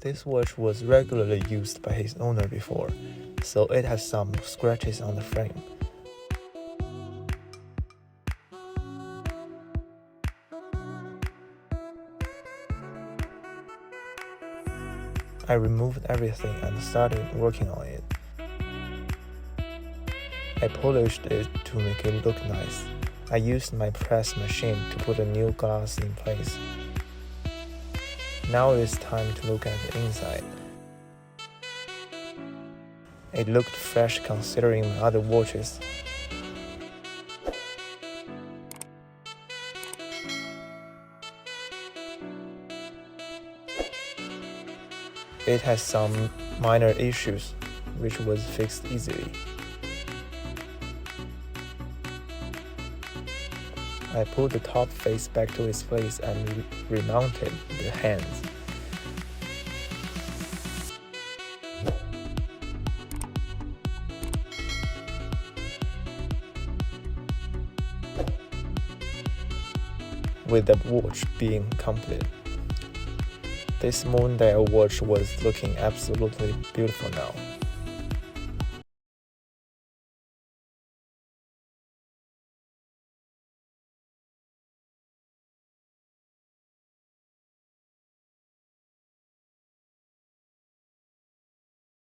This watch was regularly used by his owner before, so it has some scratches on the frame. I removed everything and started working on it. I polished it to make it look nice. I used my press machine to put a new glass in place. Now it's time to look at the inside. It looked fresh considering my other watches. It has some minor issues, which was fixed easily. I put the top face back to its place and remounted the hands. With the watch being complete, this moon dial watch was looking absolutely beautiful now.